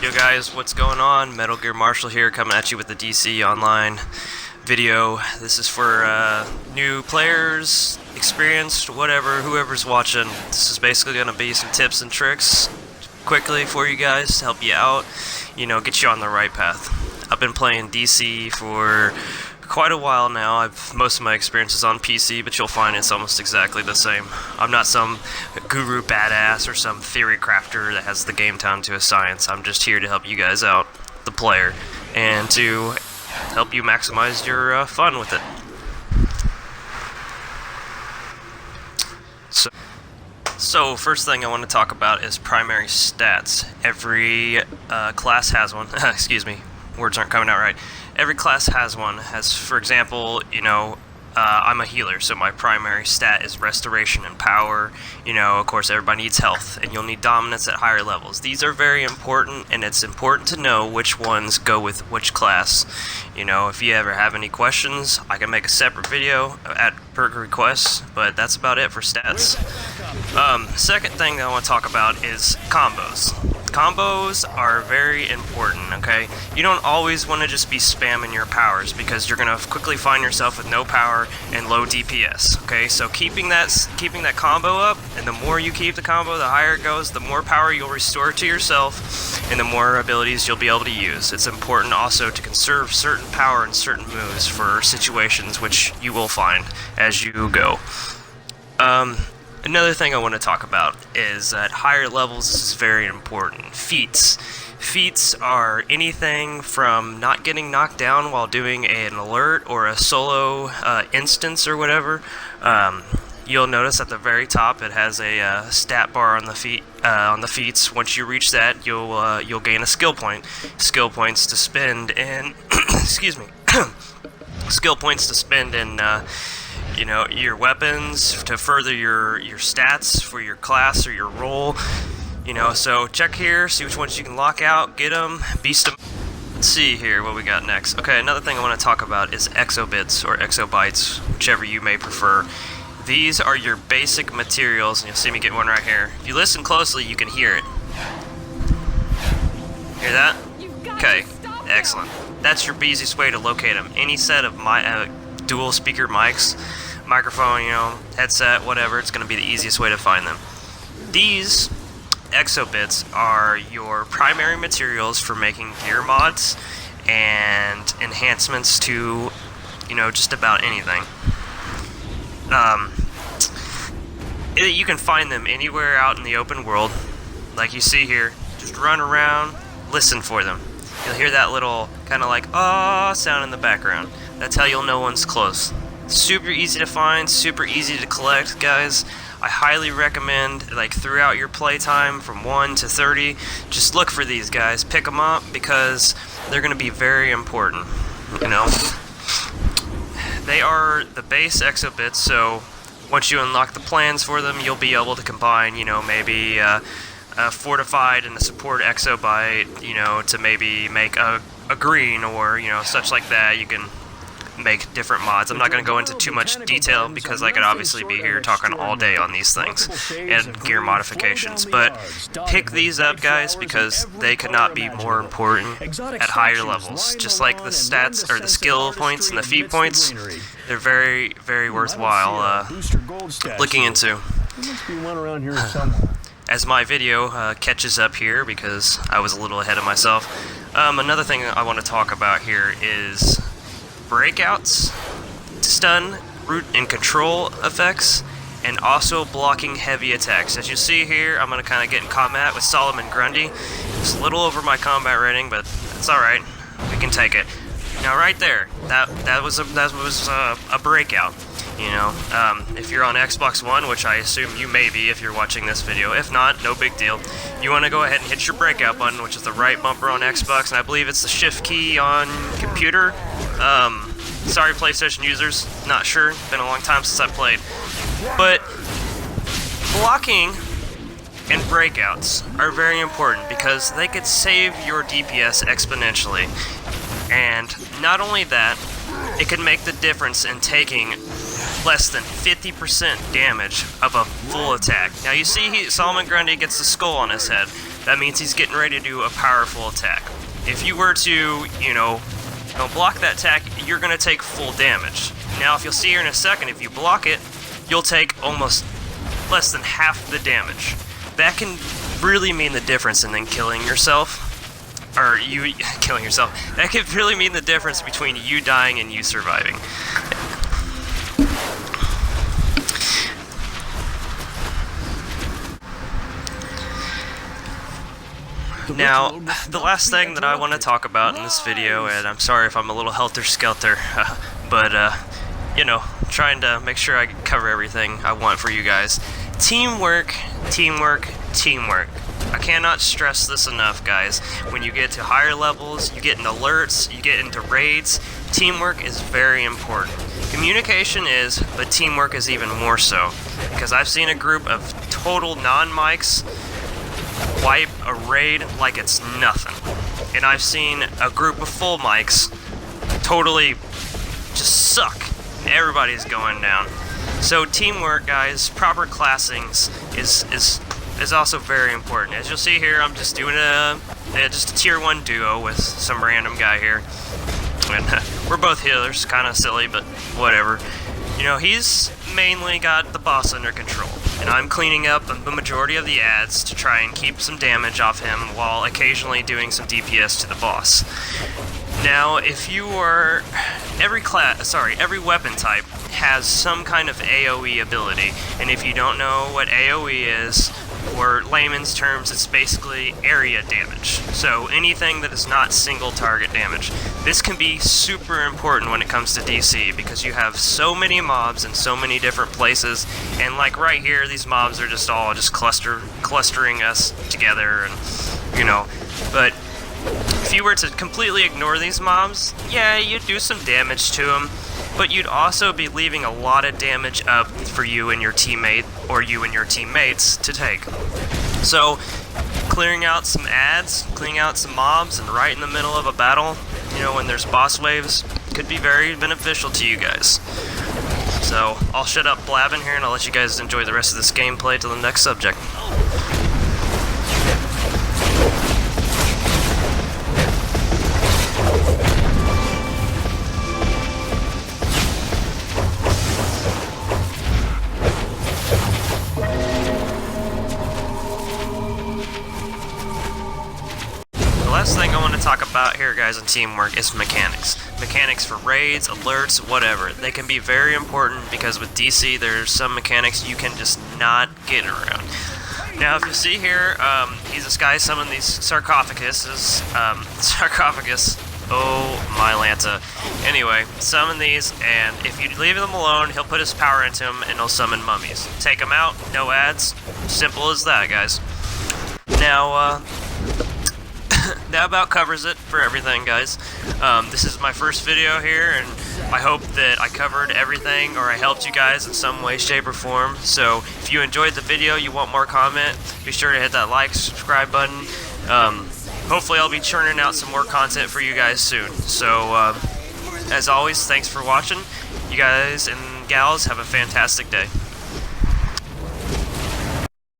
Yo guys, what's going on? Metal Gear Marshall here, coming at you with the DC Online video. This is for new players, experienced, whatever, whoever's watching. This is basically going to be some tips and tricks quickly for you guys to help you out, get you on the right path. I've been playing DC for quite a while now. Most of my experience is on PC, but you'll find it's almost exactly the same. I'm not some guru badass or some theory crafter that has the game down to a science. I'm just here to help you guys out, the player, and to help you maximize your fun with it. So first thing I want to talk about is primary stats. Every class has one. Excuse me, words aren't coming out right. Every class has one. For example, I'm a healer, so my primary stat is restoration and power. Of course, everybody needs health, and you'll need dominance at higher levels. These are very important, and it's important to know which ones go with which class. If you ever have any questions, I can make a separate video at per request, but that's about it for stats. Second thing that I want to talk about is combos. Combos are very important, okay? You don't always want to just be spamming your powers because you're going to quickly find yourself with no power and low DPS, okay? So keeping that combo up, and the more you keep the combo, the higher it goes, the more power you'll restore to yourself, and the more abilities you'll be able to use. It's important also to conserve certain power and certain moves for situations which you will find as you go. Another thing I want to talk about is at higher levels, this is very important. Feats. Feats are anything from not getting knocked down while doing an alert or a solo instance or whatever. You'll notice at the very top it has a stat bar on the feats. Once you reach that, you'll gain a skill point. Skill points to spend in excuse me. Skill points to spend in your weapons to further your stats for your class or your role. So check here, see which ones you can lock out, get them, beast them. Let's see here what we got next. Okay, another thing I want to talk about is exobits or exobytes, whichever you may prefer. These are your basic materials, and you'll see me get one right here. If you listen closely, you can hear it. Hear that? Okay, excellent. That's your easiest way to locate them. Any set of dual speaker mics, microphone, headset, whatever, it's going to be the easiest way to find them. These exobits are your primary materials for making gear mods and enhancements to, just about anything. You can find them anywhere out in the open world, like you see here. Just run around, listen for them. You'll hear that little kind of like "ah" sound in the background. That's how you'll know one's close. Super easy to find, super easy to collect, guys. I highly recommend, throughout your playtime from 1 to 30, just look for these guys, pick them up, because they're going to be very important. They are the base exobits, so once you unlock the plans for them, you'll be able to combine, maybe a fortified and a support exobyte, to maybe make a green or, such like that. You can make different mods. I'm not going to go into too much detail because I could obviously be here talking all day on these things and gear modifications, but pick these up, guys, because they could not be more important at higher levels. Just like the stats or the skill points and the feat points, they're very, very worthwhile looking into. As my video catches up here, because I was a little ahead of myself, another thing I want to talk about here is breakouts, stun, root, and control effects, and also blocking heavy attacks. As you see here, I'm going to kind of get in combat with Solomon Grundy. It's a little over my combat rating, but it's alright. We can take it. Now right there, that was a breakout. If you're on Xbox One, which I assume you may be if you're watching this video. If not, no big deal. You want to go ahead and hit your breakout button, which is the right bumper on Xbox, and I believe it's the shift key on computer. Sorry, PlayStation users, not sure. It's been a long time since I played. But blocking and breakouts are very important because they could save your DPS exponentially. And not only that, it can make the difference in taking less than 50% damage of a full attack. Now you see Solomon Grundy gets the skull on his head. That means he's getting ready to do a powerful attack. If you were to, block that attack, you're going to take full damage. Now if you'll see here in a second, if you block it, you'll take almost less than half the damage. That can really mean the difference in then killing yourself. Or you killing yourself. That could really mean the difference between you dying and you surviving. Now, the last thing that I want to talk about in this video, and I'm sorry if I'm a little helter-skelter, but, trying to make sure I cover everything I want for you guys. Teamwork, teamwork, teamwork. I cannot stress this enough, guys. When you get to higher levels, you get into alerts, you get into raids, teamwork is very important. Communication is, but teamwork is even more so. Because I've seen a group of total non-mics wipe a raid like it's nothing. And I've seen a group of full mics totally just suck. Everybody's going down. So teamwork, guys, proper classings is also very important. As you'll see here, I'm just doing just a tier 1 duo with some random guy here. And we're both healers, kind of silly, but whatever. He's mainly got the boss under control, and I'm cleaning up the majority of the ads to try and keep some damage off him while occasionally doing some DPS to the boss. Now, if you are... every weapon type has some kind of AoE ability, and if you don't know what AoE is, or layman's terms, it's basically area damage. So anything that is not single target damage. This can be super important when it comes to DC, because you have so many mobs in so many different places, and like right here, these mobs are just all clustering us together, and but if you were to completely ignore these mobs, yeah, you'd do some damage to them, but you'd also be leaving a lot of damage up for you and your teammate, or you and your teammates, to take. So, clearing out some ads, clearing out some mobs, and right in the middle of a battle, when there's boss waves, could be very beneficial to you guys. So, I'll shut up blabbing here, and I'll let you guys enjoy the rest of this gameplay till the next subject. Last thing I want to talk about here, guys, in teamwork is mechanics. Mechanics for raids, alerts, whatever. They can be very important because with DC, there's some mechanics you can just not get around. Now, if you see here, this guy summoned these sarcophaguses. Sarcophagus. Oh, my Lanta. Anyway, summon these, and if you leave them alone, he'll put his power into them, and he'll summon mummies. Take them out, no ads. Simple as that, guys. Now, that about covers it for everything, guys. This is my first video here, and I hope that I covered everything, or I helped you guys in some way, shape, or form. So if you enjoyed the video, you want more comment, be sure to hit that like, subscribe button. Hopefully I'll be churning out some more content for you guys soon. So as always, thanks for watching. You guys and gals have a fantastic day.